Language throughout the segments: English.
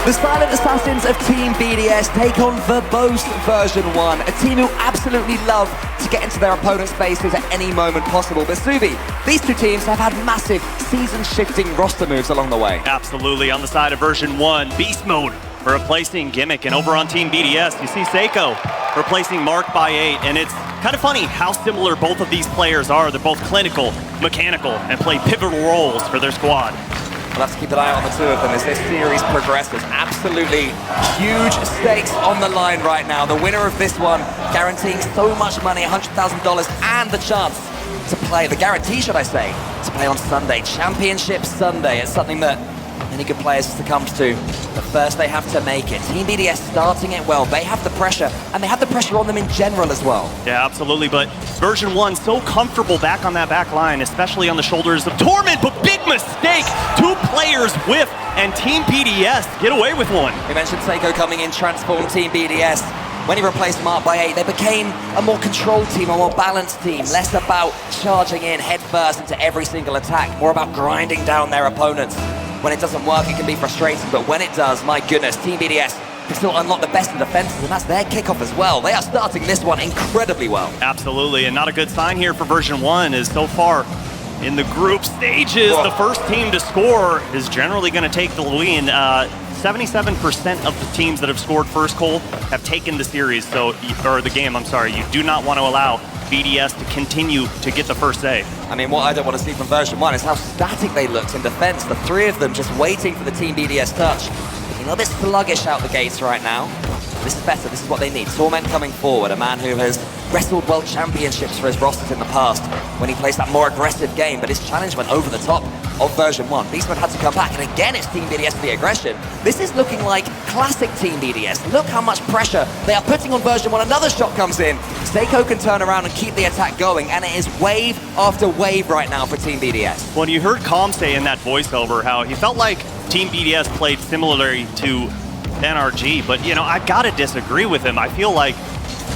The Silent Assassins of Team BDS take on verbose Version1, a team who absolutely love to get into their opponent's faces at any moment possible. But Subi, these two teams have had massive season-shifting roster moves along the way. Absolutely. On the side of Version1, Beast Mode replacing Gimmick, and over on Team BDS, you see Seiko replacing Mark by 8, and it's kind of funny how similar both of these players are. They're both clinical, mechanical, and play pivotal roles for their squad. We'll have to keep an eye on the two of them as this series progresses. Absolutely huge stakes on the line right now. The winner of this one guaranteeing so much money, $100,000, and the chance to play, the guarantee, should I say, to play on Sunday. Championship Sunday. It's something that many good players succumb to. But first they have to make it. Team BDS starting it well. They have the pressure, and they have the pressure on them in general as well. Yeah, absolutely. But Version1 so comfortable back on that back line, especially on the shoulders of Torment, but big mistake. 2 players whiff, and Team BDS get away with one. We mentioned Seiko coming in, transformed Team BDS. When he replaced Mark by 8, they became a more controlled team, a more balanced team, less about charging in head first into every single attack, more about grinding down their opponents. When it doesn't work, it can be frustrating, but when it does, my goodness, Team BDS can still unlock the best in defenses, and that's their kickoff as well. They are starting this one incredibly well. Absolutely, and not a good sign here for Version1 is so far in the group stages, the first team to score is generally going to take the win. 77% of the teams that have scored first goal have taken the series, or the game, I'm sorry. You do not want to allow BDS to continue to get the first save. I mean, what I don't want to see from Version1 is how static they looked in defense. The 3 of them just waiting for the Team BDS touch. Looking a little bit sluggish out the gates right now. This is better, this is what they need. Torment coming forward, a man who has wrestled world championships for his rosters in the past when he plays that more aggressive game, but his challenge went over the top of Version1. Beastman had to come back, and again it's Team BDS for the aggression. This is looking like classic Team BDS. Look how much pressure they are putting on Version1. Another shot comes in. Seiko can turn around and keep the attack going, and it is wave after wave right now for Team BDS. When you heard Calm say in that voiceover how he felt like Team BDS played similarly to NRG, but you know, I've got to disagree with him. I feel like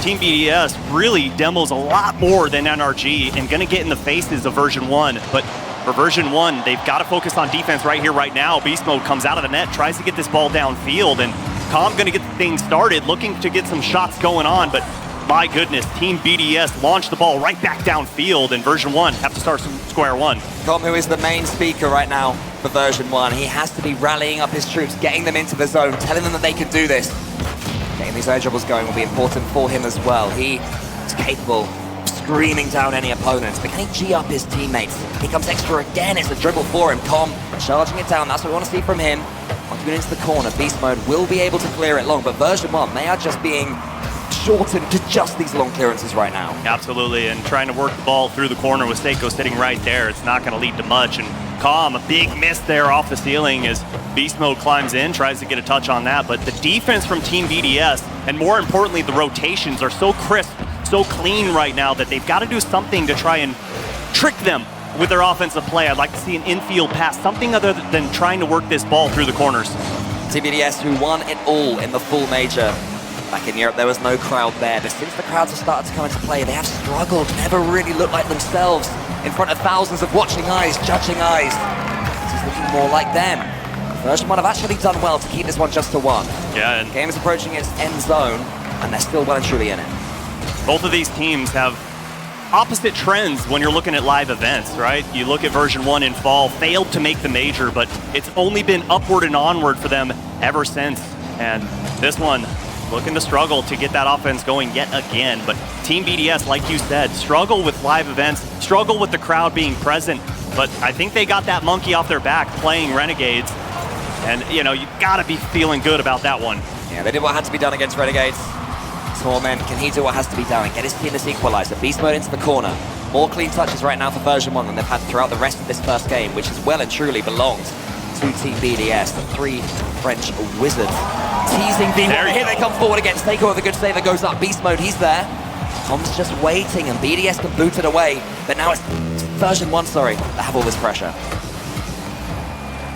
Team BDS really demos a lot more than NRG and gonna get in the faces of Version1, but for Version1, they've got to focus on defense right here, right now. Beast Mode comes out of the net, tries to get this ball downfield, and Calm gonna get things started, looking to get some shots going on, but my goodness, Team BDS launched the ball right back downfield, and Version1 have to start from square one. Calm, who is the main speaker right now for Version1, he has to be rallying up his troops, getting them into the zone, telling them that they can do this. Getting these air dribbles going will be important for him as well. He is capable of screaming down any opponents, but can he G up his teammates? He comes extra again, it's a dribble for him. Calm charging it down, that's what we want to see from him. Once we get into the corner, Beast Mode will be able to clear it long, but Version1, they are just being shortened to just these long clearances right now. Absolutely, and trying to work the ball through the corner with Seiko sitting right there, it's not going to lead to much. And Calm, a big miss there off the ceiling as Beast Mode climbs in, tries to get a touch on that. But the defense from Team BDS, and more importantly, the rotations are so crisp, so clean right now that they've got to do something to try and trick them with their offensive play. I'd like to see an infield pass, something other than trying to work this ball through the corners. Team BDS, who won it all in the full major. Back in Europe, there was no crowd there, but since the crowds have started to come into play, they have struggled, never really looked like themselves in front of thousands of watching eyes, judging eyes. This is looking more like them. Version1 have actually done well to keep this one just to 1. Yeah, and the game is approaching its end zone, and they're still well and truly in it. Both of these teams have opposite trends when you're looking at live events, right? You look at Version1 in fall, failed to make the major, but it's only been upward and onward for them ever since. And this one, looking to struggle to get that offense going yet again. But Team BDS, like you said, struggle with live events, struggle with the crowd being present. But I think they got that monkey off their back playing Renegades. And, you know, you gotta be feeling good about that one. Yeah, they did what had to be done against Renegades. Torment, can he do what has to be done and get his team this equalizer? Beast Mode into the corner. More clean touches right now for Version1 than they've had throughout the rest of this first game, which is well and truly belongs to Team BDS, the 3 French wizards. Teasing B. Here they come forward against Seiko with a good save that goes up. Beast Mode, he's there. Tom's just waiting, and BDS can boot it away. But now it's Version1, sorry, that have all this pressure.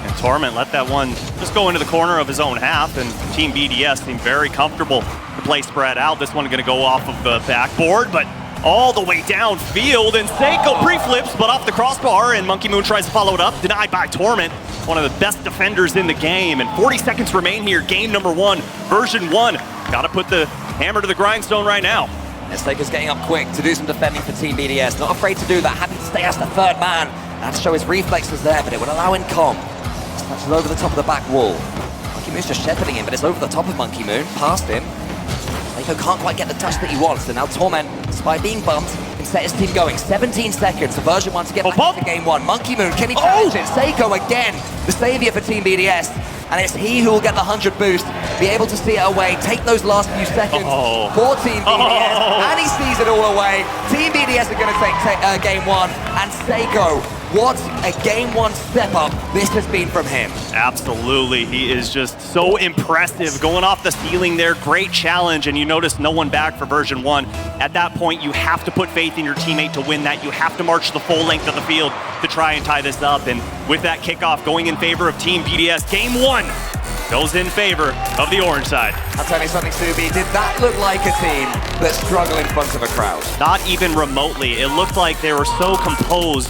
And Torment let that one just go into the corner of his own half, and Team BDS seemed very comfortable to play spread out. This one going to go off of the backboard, but all the way downfield, and Seiko pre-flips, but off the crossbar, and Monkey Moon tries to follow it up, denied by Torment. one of the best defenders in the game. And 40 seconds remain here. Game number 1, version 1. Got to put the hammer to the grindstone right now. Staker's getting up quick to do some defending for Team BDS. Not afraid to do that. Happy to stay as the third man. And to show his reflexes there, but it would allow in Com. Touches over the top of the back wall. Monkey Moon's just shepherding him, but it's over the top of Monkey Moon. Past him. Seiko can't quite get the touch that he wants. And now Torment, despite being bumped, can set his team going. 17 seconds for version 1 to get back into game 1. Monkey Moon, can he challenge it? Seiko again, the savior for Team BDS. And it's he who will get the 100 boost, be able to see it away, take those last few seconds for Team BDS, and he sees it all away. Team BDS are going to take game 1, and Seiko, what a game 1 step up this has been from him. Absolutely, he is just so impressive, going off the ceiling there, great challenge, and you notice no one back for version 1. At that point, you have to put faith in your teammate to win that. You have to march the full length of the field to try and tie this up, and with that kickoff going in favor of Team BDS, game 1 goes in favor of the orange side. I'll tell you something, Subi, did that look like a team that struggled in front of a crowd? Not even remotely. It looked like they were so composed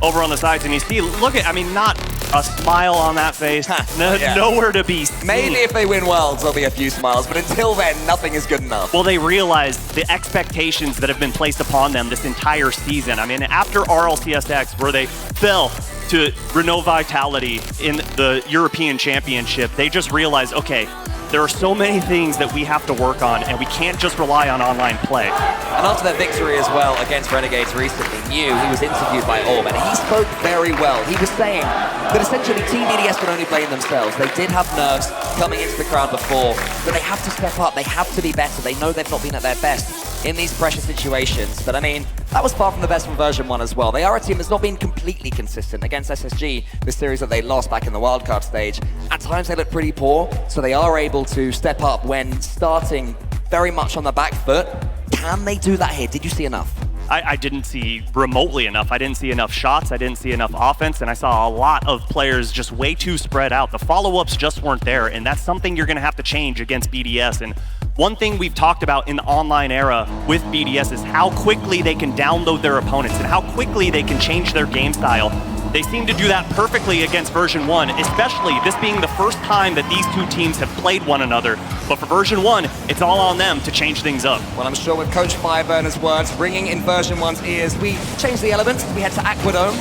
over on the sides, and you see, look at, I mean, not a smile on that face, nowhere to be seen. Maybe if they win Worlds, there'll be a few smiles, but until then, nothing is good enough. Well, they realize the expectations that have been placed upon them this entire season. I mean, after RLCS where they fell to Renault Vitality in the European Championship, they just realized, okay, there are so many things that we have to work on, and we can't just rely on online play. And after their victory as well against Renegades recently, he was interviewed by Orb, and he spoke very well. He was saying that essentially Team BDS can only blame themselves. They did have nerves coming into the crowd before, but they have to step up. They have to be better. They know they've not been at their best in these pressure situations. But I mean, that was far from the best from version 1 as well. They are a team that's not been completely consistent against SSG, the series that they lost back in the wildcard stage. At times they look pretty poor, so they are able to step up when starting very much on the back foot. Can they do that here? Did you see enough? I didn't see remotely enough. I didn't see enough shots. I didn't see enough offense, and I saw a lot of players just way too spread out. The follow-ups just weren't there, and that's something you're going to have to change against BDS. And one thing we've talked about in the online era with BDS is how quickly they can download their opponents and how quickly they can change their game style. They seem to do that perfectly against version 1, especially this being the first time that these two teams have played one another. But for version 1, it's all on them to change things up. Well, I'm sure with Coach Fireburner's words ringing in version 1's ears, we changed the elements, we head to Aquadome.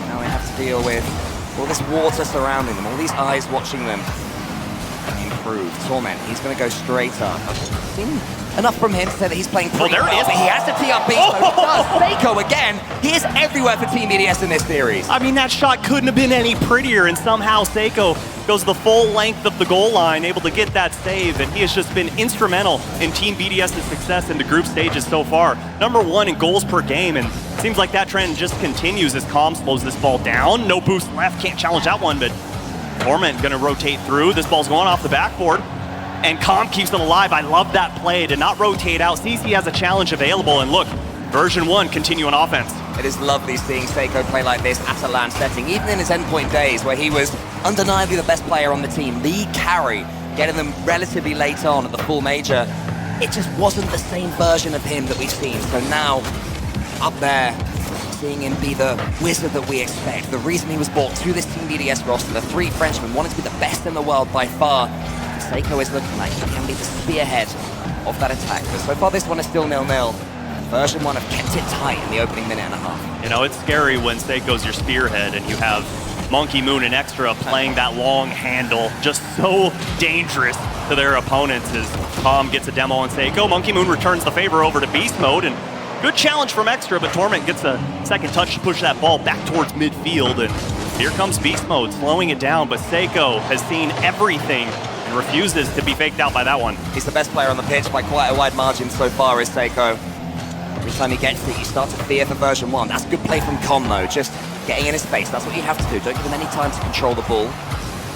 Now we have to deal with all this water surrounding them, all these eyes watching them. Improve. Torment, he's going to go straight up. Seen enough from him to say that he's playing pretty there it well, is. but he has to tee up Beast Mode. He does. Seiko again. He is everywhere for Team BDS in this series. I mean, that shot couldn't have been any prettier, and somehow Seiko goes the full length of the goal line, able to get that save, and he has just been instrumental in Team BDS's success in the group stages so far. #1 in goals per game, and it seems like that trend just continues as Com slows this ball down. No boost left, can't challenge that one, but Torment gonna rotate through. This ball's going off the backboard, and Com keeps them alive. I love that play to not rotate out. CC has a challenge available, and look, version 1 continue on offense. It is lovely seeing Seiko play like this at a LAN setting, even in his endpoint days where he was undeniably the best player on the team, lead carry, getting them relatively late on at the full major. It just wasn't the same version of him that we've seen. So now, up there, seeing him be the wizard that we expect, the reason he was brought to this Team BDS roster, the 3 Frenchmen wanted to be the best in the world by far. Seiko is looking like he can be the spearhead of that attack. But so far this one is still 0-0. Version 1 have kept it tight in the opening minute and a half. You know, it's scary when Seiko's your spearhead and you have Monkey Moon and Extra playing that long handle, just so dangerous to their opponents as Com gets a demo on Seiko. Monkey Moon returns the favor over to Beast Mode, and good challenge from Extra, but Torment gets a second touch to push that ball back towards midfield, and here comes Beast Mode, slowing it down, but Seiko has seen everything and refuses to be faked out by that one. He's the best player on the pitch by quite a wide margin so far, is Seiko. Every time he gets it, you start to fear for version 1. That's good play from Com, though, just getting in his face. That's what you have to do. Don't give him any time to control the ball.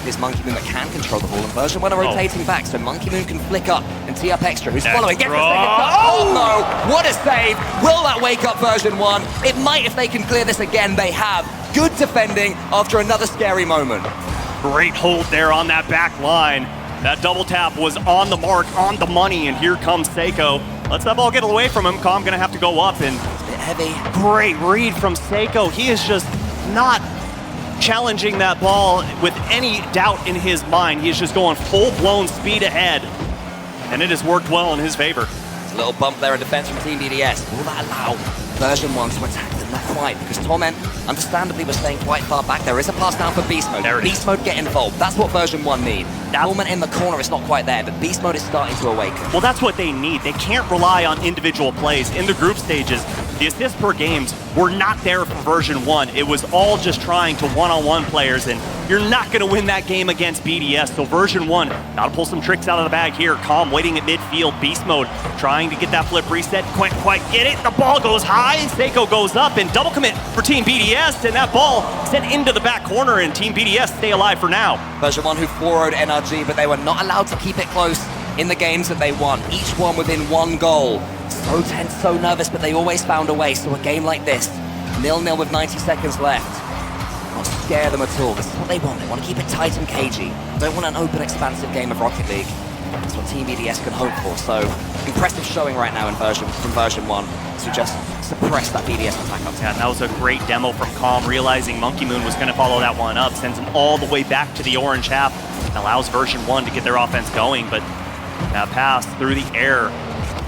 It is Monkey Moon that can control the ball, and version 1 are rotating back, so Monkey Moon can flick up and tee up Extra, who's following. Gets the second touch. Oh no! What a save! Will that wake up version 1? It might if they can clear this again. They have. Good defending after another scary moment. Great hold there on that back line. That double tap was on the mark, on the money, and here comes Seiko. Lets that ball get away from him. Com gonna have to go up, and it's a bit heavy. Great read from Seiko. He is just not challenging that ball with any doubt in his mind. He is just going full-blown speed ahead, and it has worked well in his favor. A little bump there in defense from Team BDS. Will that allow Version1 to attack them? Not quite, because Torment, understandably, was staying quite far back. There is a pass down for Beast Mode. Beast Mode get involved. That's what Version1 need. Torment in the corner is not quite there, but Beast Mode is starting to awaken. Well, that's what they need. They can't rely on individual plays. In the group stages, the assists per games were not there for Version1. It was all just trying to one-on-one players, and you're not going to win that game against BDS. So Version1, got to pull some tricks out of the bag here. Calm waiting at midfield. Beast Mode trying to get that flip reset. Can't quite get it. The ball goes high. Seiko goes up, and double commit for Team BDS, and that ball sent into the back corner, and Team BDS stay alive for now. Version1 who 4-0'd NRG, but they were not allowed to keep it close in the games that they won. Each one within one goal. So tense, so nervous, but they always found a way. So a game like this, 0-0 with 90 seconds left, not scare them at all. This is what they want. They want to keep it tight and cagey. Don't want an open, expansive game of Rocket League. That's what Team BDS can hope for. So impressive showing right now from Version1 to just suppress that BDS attack up. Yeah, that was a great demo from Calm, realizing Monkey Moon was going to follow that one up, sends him all the way back to the orange half, allows Version1 to get their offense going, but that pass through the air,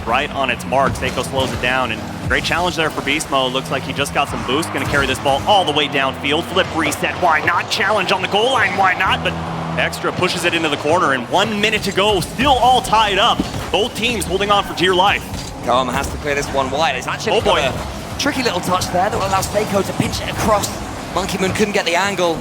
right on its mark. Seiko slows it down, and great challenge there for Beast Mode. Looks like he just got some boost, going to carry this ball all the way downfield. Flip reset, why not? Challenge on the goal line, why not? But Extra pushes it into the corner, and 1 minute to go, still all tied up. Both teams holding on for dear life. Calm has to clear this one wide. It's actually got a tricky little touch there that will allow Seiko to pinch it across. Monkey Moon couldn't get the angle.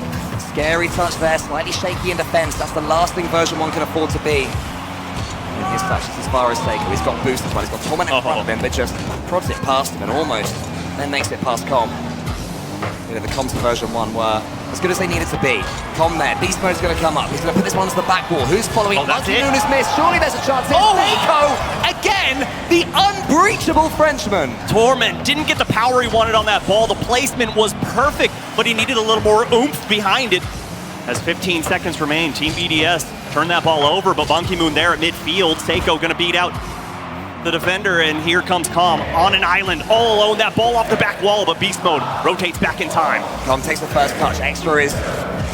Scary touch there, slightly shaky in defense. That's the last thing Version1 can afford to be. And his touch is as far as Seiko. He's got boost as well. He's got Torment in front of him, but just prods it past him and almost then makes it past Com. You know, the comms for Version1 were as good as they needed to be. Com there, Beast Mode's going to come up. He's going to put this one to the back wall. Who's following? Monkey Moon has missed. Surely there's a chance here. Seiko, again, the unbreachable Frenchman. Torment didn't get the power he wanted on that ball. The placement was perfect, but he needed a little more oomph behind it. As 15 seconds remain, Team BDS turned that ball over, but Monkey Moon there at midfield. Seiko going to beat out the defender, and here comes Calm on an island, all alone. That ball off the back wall, but Beast Mode rotates back in time. Calm takes the first touch. Extra is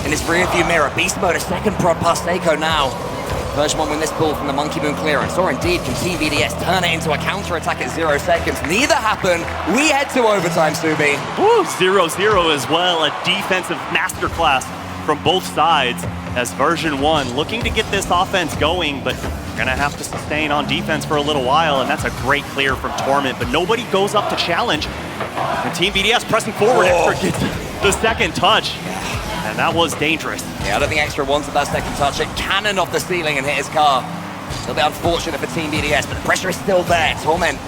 in his rear-view mirror. Beast Mode, a second prod past Seiko now. Version1 win this ball from the Monkey Moon clearance, or indeed can Team BDS turn it into a counter-attack at 0 seconds? Neither happened. We head to overtime, Subi. Woo, 0-0 as well. A defensive masterclass from both sides as Version1 looking to get this offense going, but gonna have to sustain on defense for a little while, and that's a great clear from Torment, but nobody goes up to challenge. And Team BDS pressing forward, Extra gets the second touch, and that was dangerous. Yeah, I don't think Extra wanted that second touch. It cannoned off the ceiling and hit his car. A little bit unfortunate for Team BDS, but the pressure is still there. Torment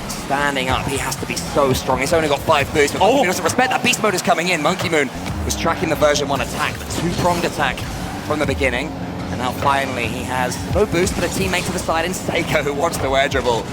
standing up. He has to be so strong. He's only got 5 boosts, but he doesn't respect that. Beast Mode is coming in. Monkey Moon was tracking the Version1 attack, the two-pronged attack from the beginning. And now finally he has no boost, but a teammate to the side in Seiko who wants to wear dribble.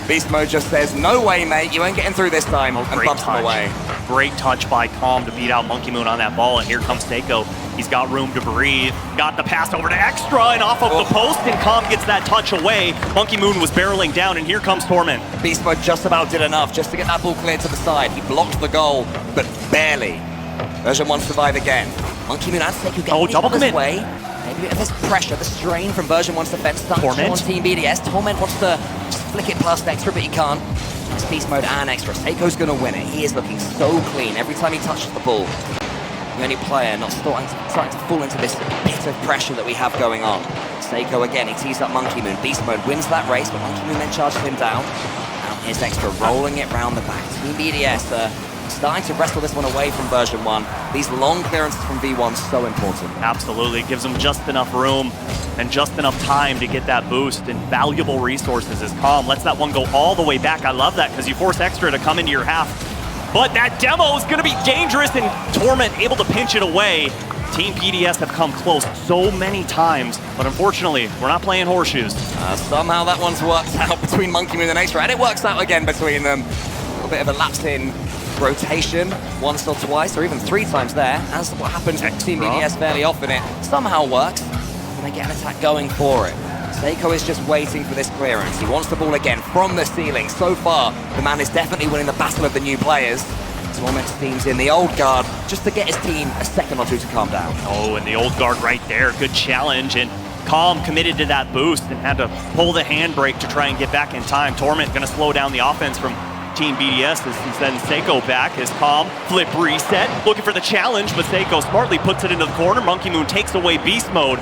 Beast Mode just says, no way, mate, you ain't getting through this time, and bumps him away. Great touch by Calm to beat out Monkey Moon on that ball, and here comes Seiko. He's got room to breathe, got the pass over to Extra, and off of the post, and Calm gets that touch away. Monkey Moon was barreling down, and here comes Torment. Beast Mode just about did enough just to get that ball cleared to the side. He blocked the goal, but barely. Version1 survive again. Monkey Moon and Seiko get double commit. Way. Maybe a bit of this pressure, the strain from Version1's defense starts on Team BDS. Torment wants to just flick it past Extra, but he can't. It's Beast Mode and Extra. Seiko's going to win it. He is looking so clean every time he touches the ball. The only player not starting to fall into this bit of pressure that we have going on. Seiko again, he tees up Monkey Moon. Beast Mode wins that race, but Monkey Moon then charges him down. Now here's Extra rolling it round the back. Team BDS starting to wrestle this one away from Version1. These long clearances from V1 so important. Absolutely, it gives them just enough room and just enough time to get that boost and valuable resources as Calm lets that one go all the way back. I love that because you force Extra to come into your half. But that demo is going to be dangerous, and Torment able to pinch it away. Team BDS have come close so many times, but unfortunately, we're not playing horseshoes. Somehow that one's worked out between Monkey Moon and Extra, and it works out again between them. A little bit of a lapse in rotation once or twice, or even 3 times there, as what happens with Team BDS fairly often. It somehow works, and they get an attack going for it. Seiko is just waiting for this clearance. He wants the ball again from the ceiling. So far, the man is definitely winning the battle of the new players. Torment's team's in the old guard just to get his team a second or two to calm down. Oh, and the old guard right there. Good challenge. And Calm committed to that boost and had to pull the handbrake to try and get back in time. Torment going to slow down the offense from Team BDS as he sends Seiko back as Calm flip reset, looking for the challenge, but Seiko smartly puts it into the corner. Monkey Moon takes away beast mode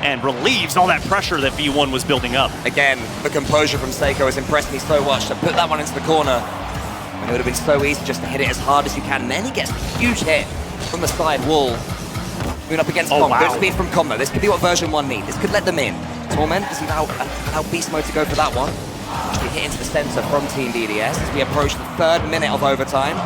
and relieves all that pressure that V1 was building up. Again, the composure from Seiko has impressed me so much to put that one into the corner. And it would have been so easy just to hit it as hard as you can. And then he gets a huge hit from the side wall. Moving up against Calm. Good speed from Calm though. This could be what version 1 need. This could let them in. Torment, does he allow beast mode to go for that one? Actually hit into the center from Team BDS as we approach the 3rd minute of overtime.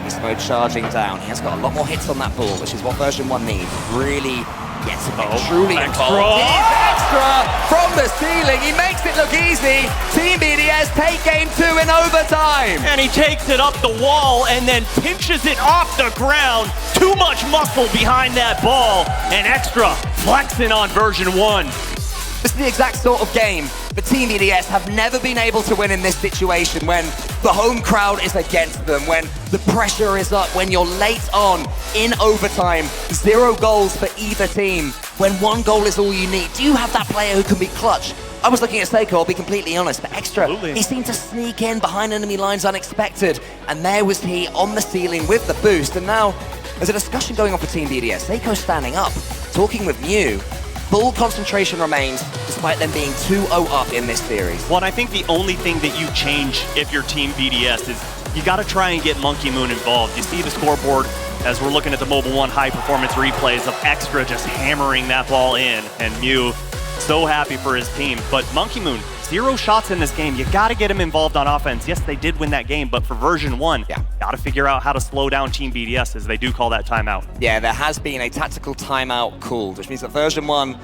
Beast mode charging down. He has got a lot more hits on that ball, which is what version 1 needs. Really gets truly involved. Extra from the ceiling. He makes it look easy. Team BDS take game 2 in overtime. And he takes it up the wall and then pinches it off the ground. Too much muscle behind that ball. And Extra flexing on version 1. This is the exact sort of game that Team BDS have never been able to win in this situation, when the home crowd is against them, when the pressure is up, when you're late on in overtime, 0 goals for either team, when 1 goal is all you need. Do you have that player who can be clutch? I was looking at Seiko, I'll be completely honest, but Extra, he seemed to sneak in behind enemy lines unexpected, and there was he on the ceiling with the boost. And now there's a discussion going on for Team BDS. Seiko standing up, talking with Mew. Full concentration remains, despite them being 2-0 up in this series. Well, and I think the only thing that you change if you're Team BDS is you got to try and get Monkey Moon involved. You see the scoreboard as we're looking at the Mobile 1 high-performance replays of Extra just hammering that ball in, and Mew so happy for his team. But Monkey Moon, 0 shots in this game. You got to get him involved on offense. Yes, they did win that game, but for version 1, got to figure out how to slow down Team BDS as they do call that timeout. Yeah, there has been a tactical timeout called, which means that version 1,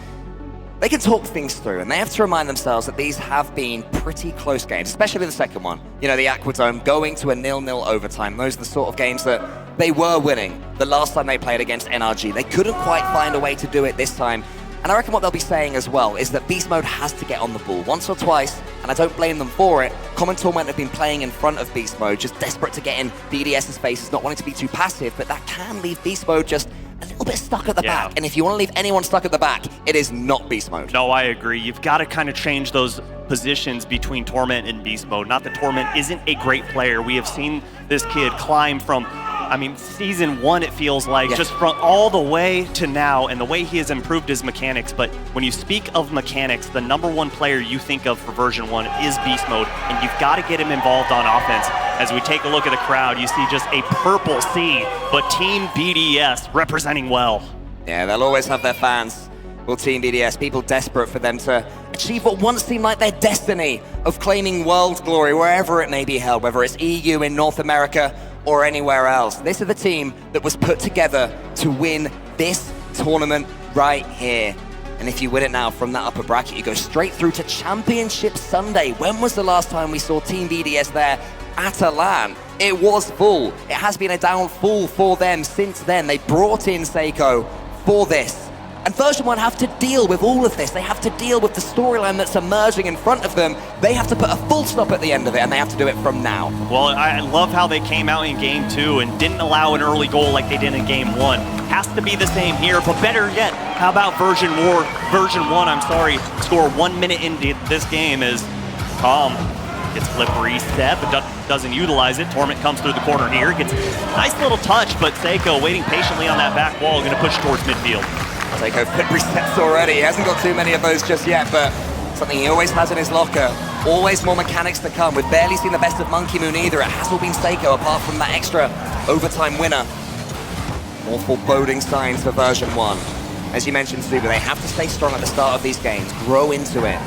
they can talk things through, and they have to remind themselves that these have been pretty close games, especially the second one. You know, the Aquadome going to a 0-0 overtime. Those are the sort of games that they were winning the last time they played against NRG. They couldn't quite find a way to do it this time. And I reckon what they'll be saying as well is that Beast Mode has to get on the ball once or twice, and I don't blame them for it. Common Torment have been playing in front of Beast Mode, just desperate to get in BDS's faces, not wanting to be too passive, but that can leave Beast Mode just a little bit stuck at the back. And if you want to leave anyone stuck at the back, it is not Beast Mode. No, I agree. You've got to kind of change those positions between Torment and Beast Mode. Not that Torment isn't a great player. We have seen this kid climb from, I mean, season 1, it feels like, just from all the way to now, and the way he has improved his mechanics. But when you speak of mechanics, the #1 player you think of for version 1 is Beast Mode, and you've got to get him involved on offense. As we take a look at the crowd, you see just a purple sea, but Team BDS representing well. Yeah, they'll always have their fans. Well, Team BDS, people desperate for them to achieve what once seemed like their destiny of claiming world glory wherever it may be held, whether it's EU in North America or anywhere else. This is the team that was put together to win this tournament right here. And if you win it now from that upper bracket, you go straight through to Championship Sunday. When was the last time we saw Team BDS there at a LAN? It was full. It has been a downfall for them since then. They brought in Seiko for this. And version 1 have to deal with all of this. They have to deal with the storyline that's emerging in front of them. They have to put a full stop at the end of it, and they have to do it from now. Well, I love how they came out in game 2 and didn't allow an early goal like they did in game 1. Has to be the same here, but better yet, how about version 1, score 1 minute into this game as Calm gets flip reset, but doesn't utilize it. Torment comes through the corner here, gets a nice little touch, but Seiko waiting patiently on that back wall, gonna push towards midfield. Seiko flip resets already. He hasn't got too many of those just yet, but something he always has in his locker. Always more mechanics to come. We've barely seen the best of Monkey Moon either. It has all been Seiko, apart from that extra overtime winner. More foreboding signs for version 1. As you mentioned, Suba, they have to stay strong at the start of these games, grow into it.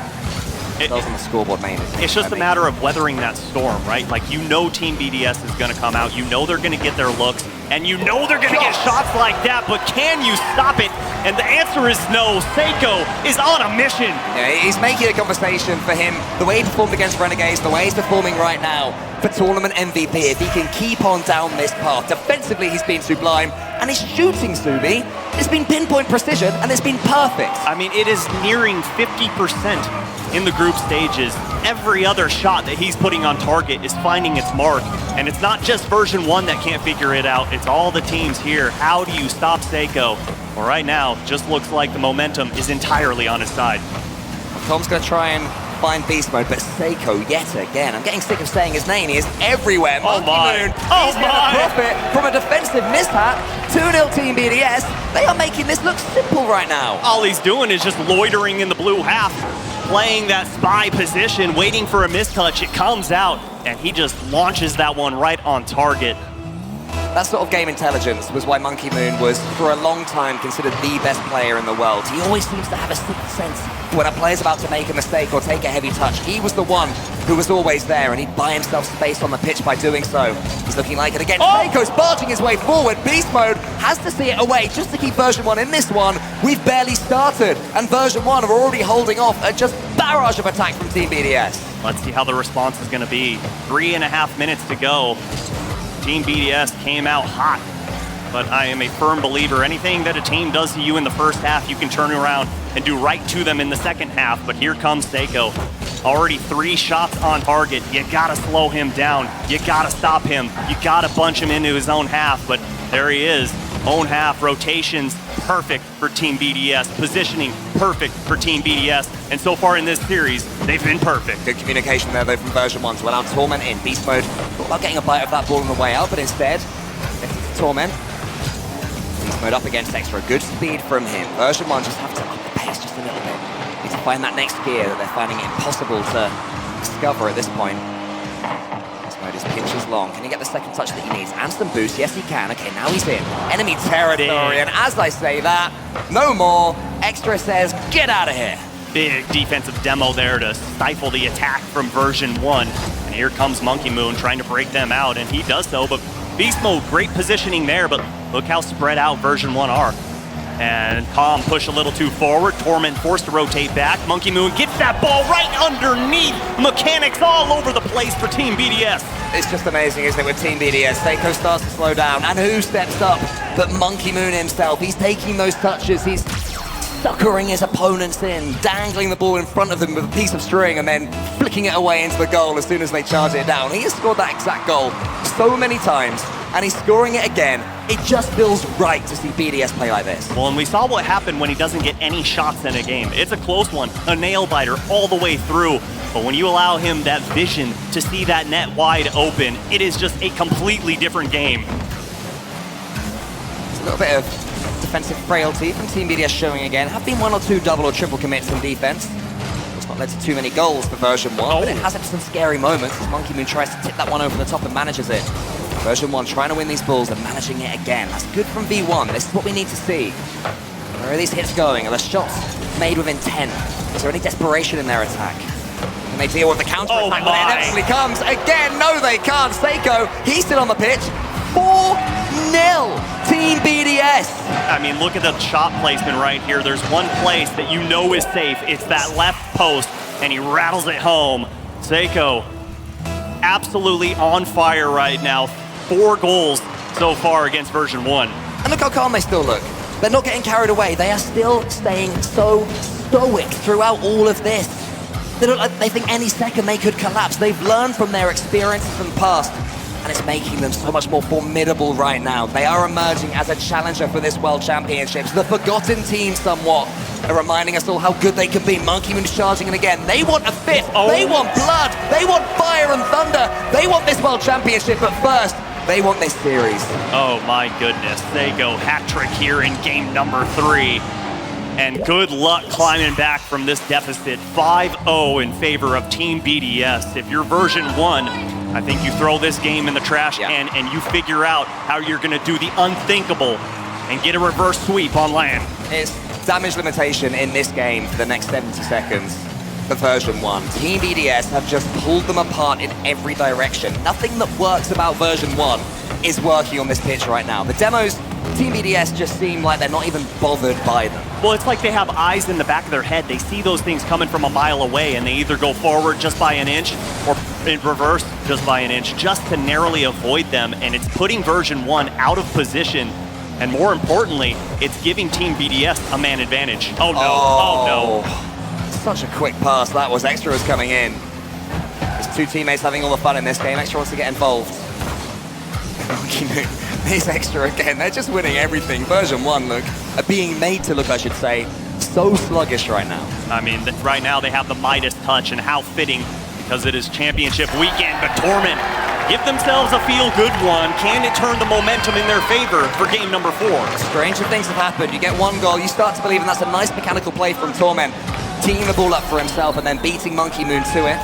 Those on the scoreboard mainly. It's just a matter of weathering that storm, right? Like, you know Team BDS is going to come out, you know they're going to get their looks, and you know they're going to get shots like that, but can you stop it? And the answer is no. Seiko is on a mission. Yeah, he's making a conversation for him. The way he performed against Renegades, the way he's performing right now for tournament MVP. If he can keep on down this path. Defensively, he's been sublime. and his shooting, Subi, it's been pinpoint precision, and it's been perfect. I mean, it is nearing 50% in the group stages. Every other shot that he's putting on target is finding its mark. And it's not just version 1 that can't figure it out. It's all the teams here. How do you stop Seiko? Well, right now, just looks like the momentum is entirely on his side. Tom's going to try and find beast mode, but Seiko yet again. I'm getting sick of saying his name. He is everywhere. Oh my! Moon, Oh he's going to my! profit from a defensive mishap. 2-0 Team BDS. They are making this look simple right now. All he's doing is just loitering in the blue half, playing that spy position, waiting for a mistouch. It comes out, and he just launches that one right on target. That sort of game intelligence was why Monkey Moon was, for a long time, considered the best player in the world. He always seems to have a sixth sense when a player's about to make a mistake or take a heavy touch. He was the one who was always there, and he'd buy himself space on the pitch by doing so. He's looking like it again. Seiko's barging his way forward. Beast Mode has to see it away just to keep Version 1 in this one. We've barely started, and Version 1 are already holding off a just barrage of attack from Team BDS. Let's see how the response is going to be. 3.5 minutes to go. Team BDS came out hot, but I am a firm believer anything that a team does to you in the first half, you can turn around and do right to them in the second half. But here comes Seiko. Already 3 shots on target. You gotta slow him down. You gotta stop him. You gotta bunch him into his own half, but there he is. Own half, rotations, perfect for Team BDS. Positioning, perfect for Team BDS. And so far in this series, they've been perfect. Good communication there, though, from Version 1 to allow Torment in. Beast Mode thought about getting a bite of that ball on the way out, but instead, Torment. Beast Mode up against Extra. Good speed from him. Version 1 just have to up the pace just a little bit. Need to find that next gear that they're finding it impossible to discover at this point. His pitch is long. Can he get the second touch that he needs? And some boost. Yes, he can. Okay, now he's in enemy territory. And as I say that, no more. Extra says, get out of here. Big defensive demo there to stifle the attack from Version 1. And here comes Monkey Moon trying to break them out, and he does so. But Beast Mode, great positioning there, but look how spread out Version 1 are. And Calm push a little too forward. Torment forced to rotate back. Monkey Moon gets that ball right underneath. Mechanics all over the place for Team BDS. It's just amazing, isn't it, with Team BDS? Seiko starts to slow down, and who steps up but Monkey Moon himself? He's taking those touches, he's suckering his opponents in, dangling the ball in front of them with a piece of string and then flicking it away into the goal as soon as they charge it down. He has scored that exact goal so many times, and he's scoring it again. It just feels right to see BDS play like this. Well, and we saw what happened when he doesn't get any shots in a game. It's a close one, a nail biter all the way through. But when you allow him that vision to see that net wide open, it is just a completely different game. It's a little bit of defensive frailty from Team BDS showing again. Have been 1 or 2 double or triple commits in defense. It's not led to too many goals for Version 1, but it has had some scary moments as Monkey Moon tries to tip that one over the top and manages it. Version 1 trying to win these balls and managing it again. That's good from V1. This is what we need to see. Where are these hits going? Are the shots made with intent? Is there any desperation in their attack? Can they deal with the counter-attack when it inevitably comes? Again, no they can't. Seiko, he's still on the pitch. 4-0 Team BDS. I mean, look at the shot placement right here. There's one place that you know is safe. It's that left post, and he rattles it home. Seiko, absolutely on fire right now. 4 goals so far against Version 1. And look how calm they still look. They're not getting carried away. They are still staying so stoic throughout all of this. They look like they think any second they could collapse. They've learned from their experiences from the past, and it's making them so much more formidable right now. They are emerging as a challenger for this World Championships. The forgotten team somewhat are reminding us all how good they can be. Monkey Moon charging in again. They want a 5th. Oh. They want blood. They want fire and thunder. They want this World Championship, but first, they want this series. Oh my goodness. They go hat trick here in game number 3. And good luck climbing back from this deficit. 5-0 in favor of Team BDS. If you're Version 1, I think you throw this game in the trash can and you figure out how you're going to do the unthinkable and get a reverse sweep on land. It's damage limitation in this game for the next 70 seconds for Version 1. Team BDS have just pulled them apart in every direction. Nothing that works about Version 1 is working on this pitch right now. The demos, Team BDS just seem like they're not even bothered by them. Well, it's like they have eyes in the back of their head. They see those things coming from a mile away, and they either go forward just by an inch or in reverse just by an inch, just to narrowly avoid them. And it's putting Version 1 out of position And more importantly, it's giving Team BDS a man advantage. Oh no, oh no. Such a quick pass that was. Extra was coming in. There's two teammates having all the fun in this game. Extra wants to get involved. There's Extra again. They're just winning everything. Version1 look, are being made to look, I should say, so sluggish right now. I mean, right now they have the Midas touch, and how fitting, because it is championship weekend. But Torment give themselves a feel-good one. Can it turn the momentum in their favor for game number 4? Stranger things have happened. You get one goal, you start to believe, and that's a nice mechanical play from Torment, teeing the ball up for himself and then beating Monkey Moon to it.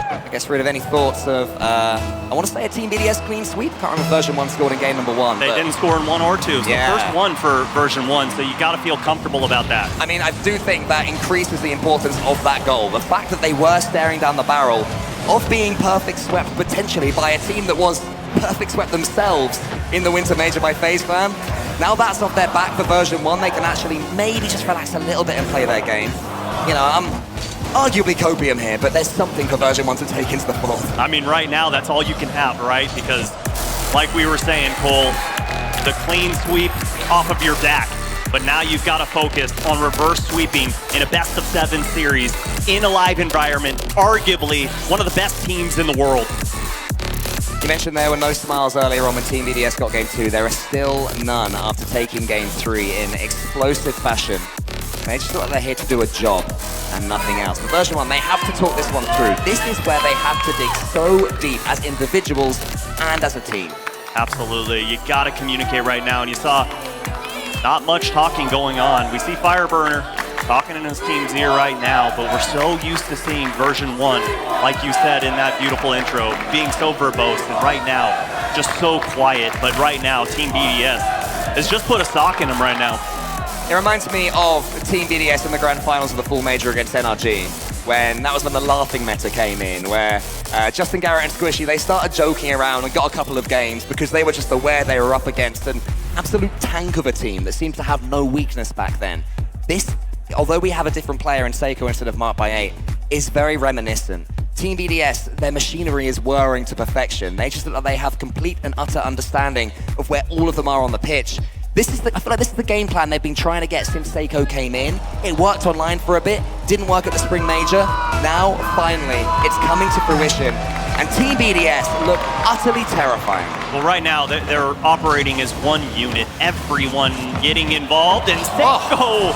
I guess rid of any thoughts of, I want to say a Team BDS clean sweep. Can't remember Version1 scored in game number 1. They didn't score in 1 or 2. So yeah. The first one for Version1, so you got to feel comfortable about that. I mean, I do think that increases the importance of that goal. The fact that they were staring down the barrel of being perfect swept potentially by a team that was perfect swept themselves in the Winter Major by FaZe Fam. Now that's off their back for Version1. They can actually maybe just relax a little bit and play their game. You know, I'm arguably copium here, but there's something for Version1 to take into the fourth. I mean, right now, that's all you can have, right? Because, like we were saying, Cole, the clean sweep off of your DAC, but now you've got to focus on reverse sweeping in a best-of-7 series in a live environment, arguably one of the best teams in the world. You mentioned there were no smiles earlier on when Team BDS got game 2. There are still none after taking game 3 in explosive fashion. They just feel like they're here to do a job and nothing else. But Version1, they have to talk this one through. This is where they have to dig so deep as individuals and as a team. Absolutely. You got to communicate right now. And you saw not much talking going on. We see Fireburner talking in his team's ear right now, but we're so used to seeing Version1, like you said in that beautiful intro, being so verbose, and right now, just so quiet. But right now, Team BDS has just put a sock in him right now. It reminds me of Team BDS in the grand finals of the full major against NRG, when the laughing meta came in, where Justin Garrett and Squishy, they started joking around and got a couple of games because they were just aware they were up against an absolute tank of a team that seemed to have no weakness back then. This, although we have a different player in Seiko instead of Mark by 8, is very reminiscent. Team BDS, their machinery is whirring to perfection. They just look like they have complete and utter understanding of where all of them are on the pitch. I feel like this is the game plan they've been trying to get since Seiko came in. It worked online for a bit, didn't work at the Spring Major. Now, finally, it's coming to fruition. And Team BDS look utterly terrifying. Well, right now, they're operating as one unit. Everyone getting involved, and Seiko,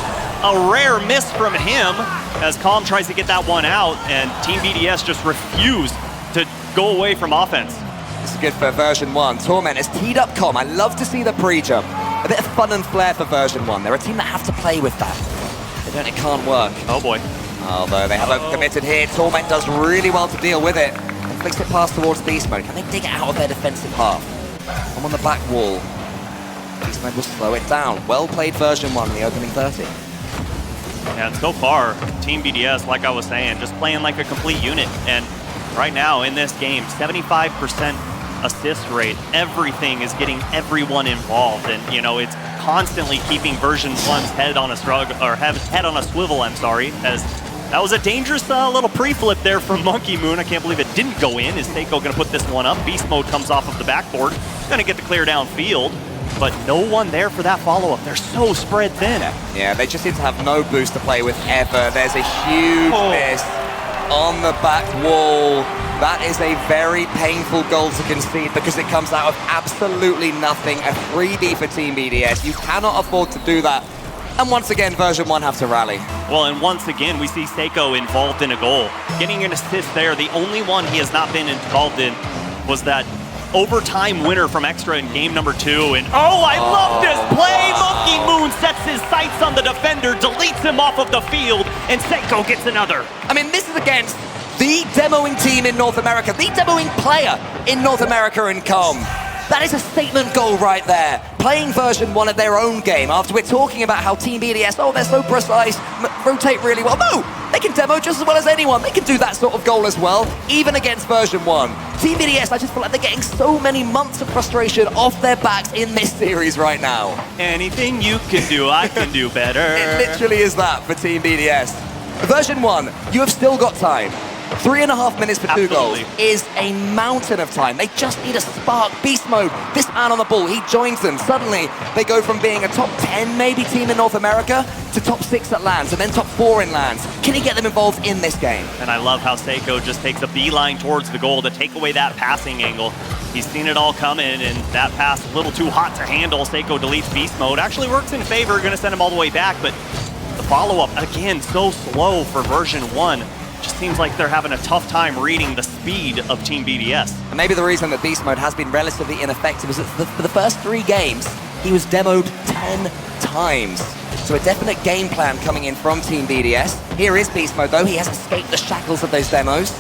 a rare miss from him, as Calm tries to get that one out, and Team BDS just refused to go away from offense. This is good for Version1. Torment has teed up Calm. I love to see the pre-jump. A bit of fun and flair for Version1. They're a team that have to play with that. They don't, it can't work. Oh boy. Although they have a committed here, Torment does really well to deal with it. And flicks it past towards Beast Mode. Can they dig it out of their defensive half? I'm on the back wall. Beast Mode will slow it down. Well played Version1 in the opening 30. Yeah, and so far, Team BDS, like I was saying, just playing like a complete unit. And right now in this game, 75% assist rate. Everything is getting everyone involved, and you know, it's constantly keeping Version1's head on a head on a swivel. I'm sorry, as that was a dangerous little pre-flip there from Monkey Moon. I can't believe it didn't go in. Is Seiko going to put this one up? Beast Mode comes off of the backboard, going to get the clear downfield, but no one there for that follow-up. They're so spread thin. Yeah, they just seem to have no boost to play with ever. There's a huge miss on the back wall. That is a very painful goal to concede because it comes out of absolutely nothing. A 3D for Team BDS. You cannot afford to do that. And once again, Version1 have to rally. Well, and once again, we see Seiko involved in a goal. Getting an assist there. The only one he has not been involved in was that overtime winner from Extra in game number 2. And I love this play. Monkey Moon sets his sights on the defender, deletes him off of the field, and Seiko gets another. I mean, this is against the demoing team in North America, the demoing player in North America in Com. That is a statement goal right there. Playing Version1 at their own game after we're talking about how Team BDS, they're so precise, rotate really well. No, they can demo just as well as anyone. They can do that sort of goal as well, even against Version1. Team BDS, I just feel like they're getting so many months of frustration off their backs in this series right now. Anything you can do, I can do better. It literally is that for Team BDS. Version1, you have still got time. 3.5 minutes for 2 goals Absolutely. is a mountain of time. They just need a spark. Beast mode, this man on the ball, he joins them. Suddenly, they go from being a top 10 maybe team in North America to top 6 at LANs and then top 4 in LANs. Can he get them involved in this game? And I love how Seiko just takes a beeline towards the goal to take away that passing angle. He's seen it all coming, and that pass a little too hot to handle. Seiko deletes beast mode. Actually works in favor, gonna send him all the way back, but the follow-up, again, so slow for version 1. Just seems like they're having a tough time reading the speed of Team BDS. And maybe the reason that Beast Mode has been relatively ineffective is that for the first 3 games, he was demoed 10 times. So a definite game plan coming in from Team BDS. Here is Beast Mode though, he has escaped the shackles of those demos.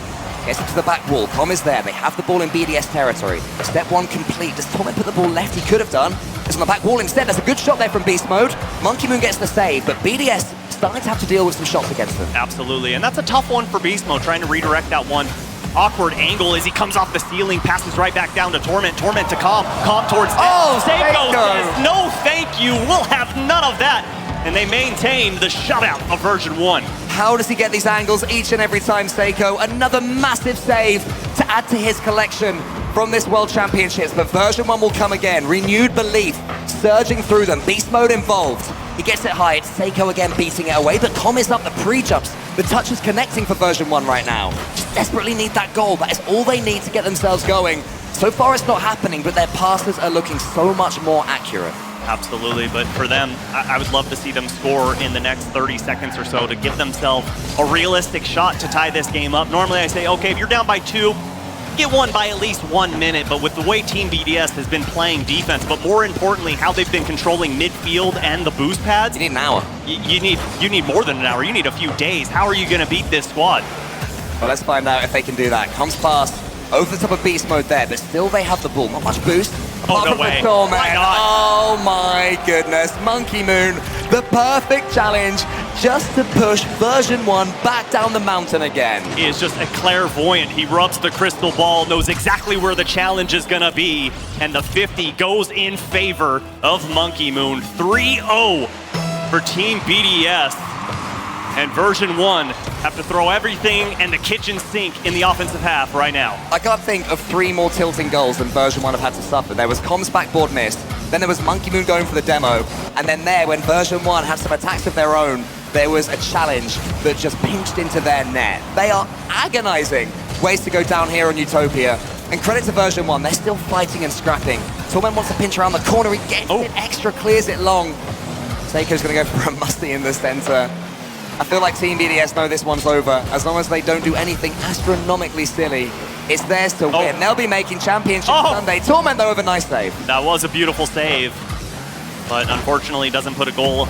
Gets into the back wall, Com is there, they have the ball in BDS territory. Step 1 complete, does Torment put the ball left? He could have done. It's on the back wall instead, there's a good shot there from Beast Mode. Monkey Moon gets the save, but BDS starting to have to deal with some shots against them. Absolutely, and that's a tough one for Beast Mode, trying to redirect that one awkward angle as he comes off the ceiling, passes right back down to Torment, Torment to Com towards net. Oh, Seiko Seiko! says, no thank you, we'll have none of that. And they maintain the shutout of version 1. How does he get these angles each and every time, Seiko? Another massive save to add to his collection from this World Championships, but version 1 will come again. Renewed belief surging through them, Beast Mode involved. He gets it high, it's Seiko again beating it away, but Com is up, the pre-jumps, the touch is connecting for version 1 right now. Just desperately need that goal, that is all they need to get themselves going. So far it's not happening, but their passes are looking so much more accurate. Absolutely, but for them, I would love to see them score in the next 30 seconds or so to give themselves a realistic shot to tie this game up. Normally I say, okay, if you're down by 2, get one by at least 1 minute, but with the way Team BDS has been playing defense, but more importantly, how they've been controlling midfield and the boost pads. You need an hour. You need more than an hour. You need a few days. How are you going to beat this squad? Well, let's find out if they can do that. Comes past, over the top of Beast Mode there, but still they have the ball. Not much boost. Oh, Apart no from way. the Torment. Why not? Oh my goodness. Monkey Moon, the perfect challenge just to push version 1 back down the mountain again. He is just a clairvoyant. He rubs the crystal ball, knows exactly where the challenge is gonna be, and the 50 goes in favor of Monkey Moon. 3-0 for Team BDS. And version 1 have to throw everything and the kitchen sink in the offensive half right now. I can't think of 3 more tilting goals than version 1 have had to suffer. There was Com's backboard missed, then there was Monkey Moon going for the demo, and then there, when version 1 had some attacks of their own, there was a challenge that just pinched into their net. They are agonizing ways to go down here on Utopia. And credit to version 1, they're still fighting and scrapping. Torment wants to pinch around the corner, he gets it extra, clears it long. Seiko's gonna go for a musty in the center. I feel like Team BDS know this one's over. As long as they don't do anything astronomically silly, it's theirs to win. They'll be making championship Sunday. Torment though with a nice save. That was a beautiful save, but unfortunately doesn't put a goal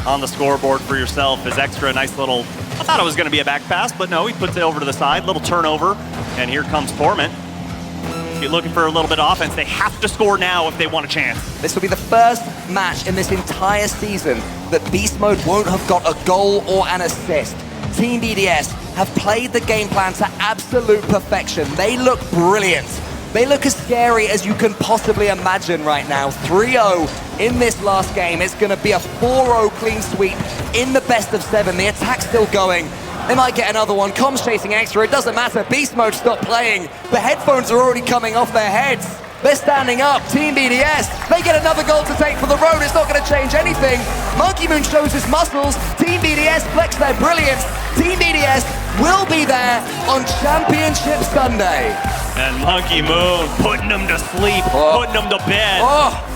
on the scoreboard for yourself. As extra, nice little, I thought it was gonna be a back pass, but no, he puts it over to the side, little turnover, and here comes Torment. If you're looking for a little bit of offense, they have to score now if they want a chance. This will be the first match in this entire season that Beast Mode won't have got a goal or an assist. Team BDS have played the game plan to absolute perfection. They look brilliant. They look as scary as you can possibly imagine right now. 3-0 in this last game. It's going to be a 4-0 clean sweep in the best of 7. The attack's still going. They might get another one. Com's chasing extra. It doesn't matter. Beast Mode stopped playing. The headphones are already coming off their heads. They're standing up. Team BDS, they get another goal to take for the road. It's not going to change anything. Monkey Moon shows his muscles. Team BDS flex their brilliance. Team BDS will be there on Championship Sunday. And Monkey Moon putting them to sleep, putting them to bed.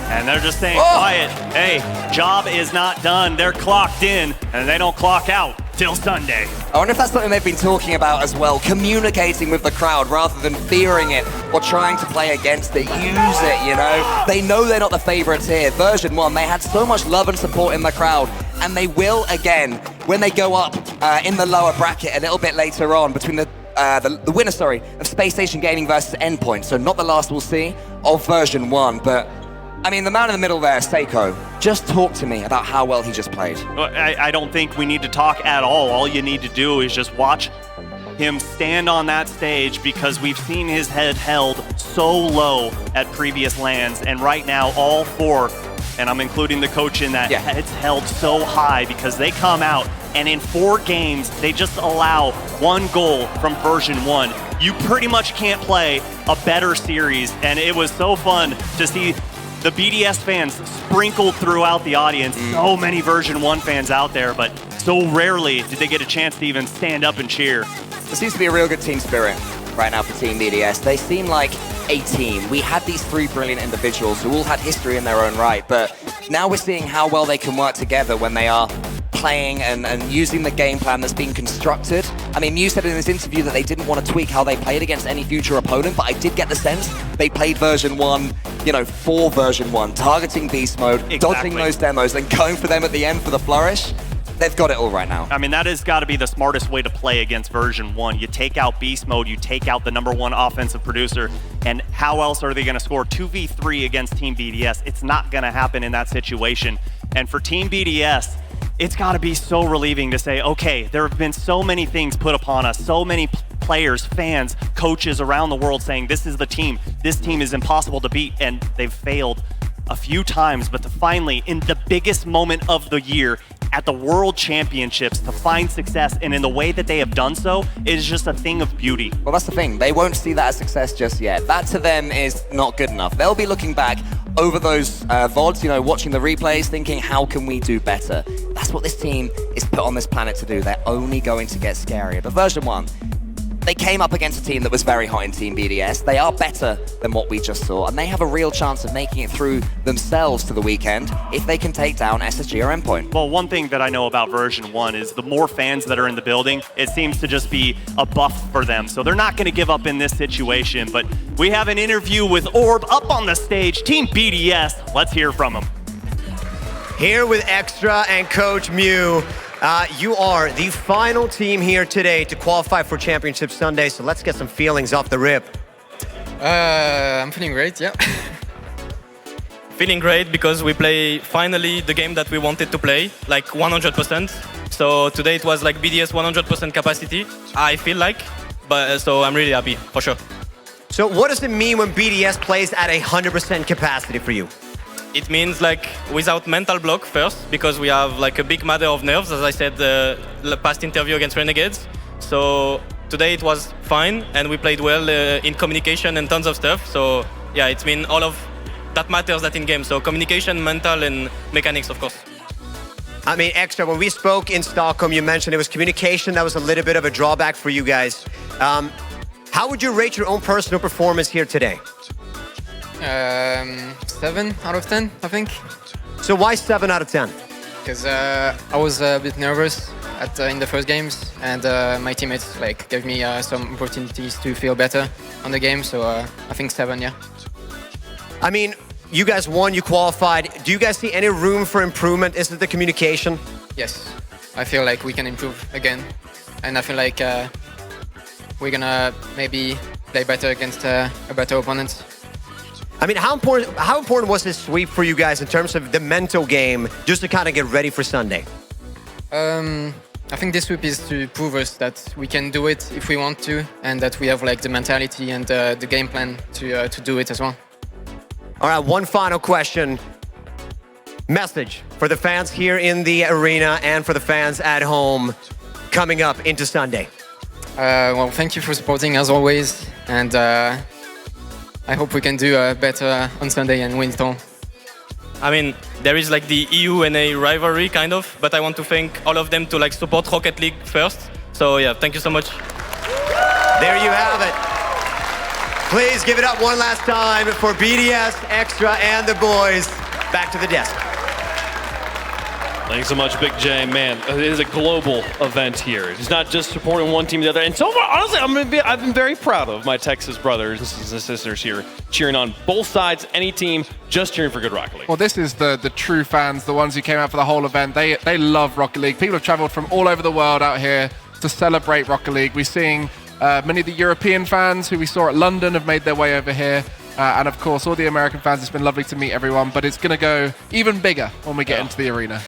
And they're just staying quiet. Hey, job is not done. They're clocked in, and they don't clock out till Sunday. I wonder if that's something they've been talking about as well, communicating with the crowd rather than fearing it or trying to play against it. Use it, you know? They know they're not the favorites here. Version 1, they had so much love and support in the crowd, and they will again when they go up in the lower bracket a little bit later on between the winner, of Space Station Gaming versus Endpoint. So not the last we'll see of version 1, but I mean, the man in the middle there, Seiko, just talk to me about how well he just played. I don't think we need to talk at all. All you need to do is just watch him stand on that stage, because we've seen his head held so low at previous lands, and right now all 4, and I'm including the coach in that, heads held so high because they come out and in 4 games, they just allow 1 goal from Version1. You pretty much can't play a better series, and it was so fun to see the BDS fans sprinkled throughout the audience. So many Version1 fans out there, but so rarely did they get a chance to even stand up and cheer. There seems to be a real good team spirit right now for Team BDS. They seem like a team. We had these 3 brilliant individuals who all had history in their own right, but now we're seeing how well they can work together when they are playing and using the game plan that's been constructed. I mean, Mew said in this interview that they didn't want to tweak how they played against any future opponent, but I did get the sense they played Version1, you know, for Version1, targeting beast mode, dodging those demos, then going for them at the end for the flourish. They've got it all right now. I mean, that has got to be the smartest way to play against Version1. You take out beast mode, you take out the #1 offensive producer, and how else are they going to score 2v3 against Team BDS? It's not going to happen in that situation. And for Team BDS, it's got to be so relieving to say, okay, there have been so many things put upon us, so many players, fans, coaches around the world saying this is the team, this team is impossible to beat, and they've failed a few times, but to finally, in the biggest moment of the year, at the World Championships, to find success, and in the way that they have done so, is just a thing of beauty. Well, that's the thing. They won't see that as success just yet. That to them is not good enough. They'll be looking back over those VODs, you know, watching the replays, thinking, how can we do better? That's what this team is put on this planet to do. They're only going to get scarier. But Version1, they came up against a team that was very hot in Team BDS. They are better than what we just saw, and they have a real chance of making it through themselves to the weekend if they can take down SSG or Endpoint. Well, one thing that I know about Version1 is the more fans that are in the building, it seems to just be a buff for them. So they're not going to give up in this situation, but we have an interview with Orb up on the stage, Team BDS. Let's hear from him. Here with Extra and Coach Mew. You are the final team here today to qualify for Championship Sunday, so let's get some feelings off the rip. I'm feeling great, yeah. Feeling great because we play finally the game that we wanted to play, like 100%. So today it was like BDS 100% capacity, I feel like, but so I'm really happy, for sure. So what does it mean when BDS plays at 100% capacity for you? It means like without mental block first, because we have like a big matter of nerves, as I said the past interview against Renegades. So today it was fine, and we played well in communication and tons of stuff. So yeah, it's been all of that matters that in game. So communication, mental, and mechanics, of course. I mean, Extra, when we spoke in Stockholm, you mentioned it was communication that was a little bit of a drawback for you guys. How would you rate your own personal performance here today? 7 out of 10, I think. So why 7 out of 10? Because I was a bit nervous in the first games, and my teammates like gave me some opportunities to feel better on the game. So I think 7, yeah. I mean, you guys won, you qualified. Do you guys see any room for improvement? Is it the communication? Yes, I feel like we can improve again, and I feel like we're gonna maybe play better against a better opponent. I mean, how important was this sweep for you guys in terms of the mental game, just to kind of get ready for Sunday? I think this sweep is to prove us that we can do it if we want to, and that we have like the mentality and the game plan to do it as well. All right, one final question. Message for the fans here in the arena and for the fans at home coming up into Sunday. Well, thank you for supporting as always, and I hope we can do better on Sunday and win it all. I mean, there is like the EU-NA rivalry kind of, but I want to thank all of them to like support Rocket League first. So yeah, thank you so much. There you have it. Please give it up one last time for BDS, Extra, and the boys. Back to the desk. Thanks so much, Big J. Man, it is a global event here. It's not just supporting one team or the other. And so far, honestly, I've been very proud of my Texas brothers and sisters here, cheering on both sides, any team, just cheering for good Rocket League. Well, this is the true fans, the ones who came out for the whole event. They love Rocket League. People have traveled from all over the world out here to celebrate Rocket League. We're seeing many of the European fans who we saw at London have made their way over here. And of course, all the American fans, it's been lovely to meet everyone, but it's going to go even bigger when we get into the arena.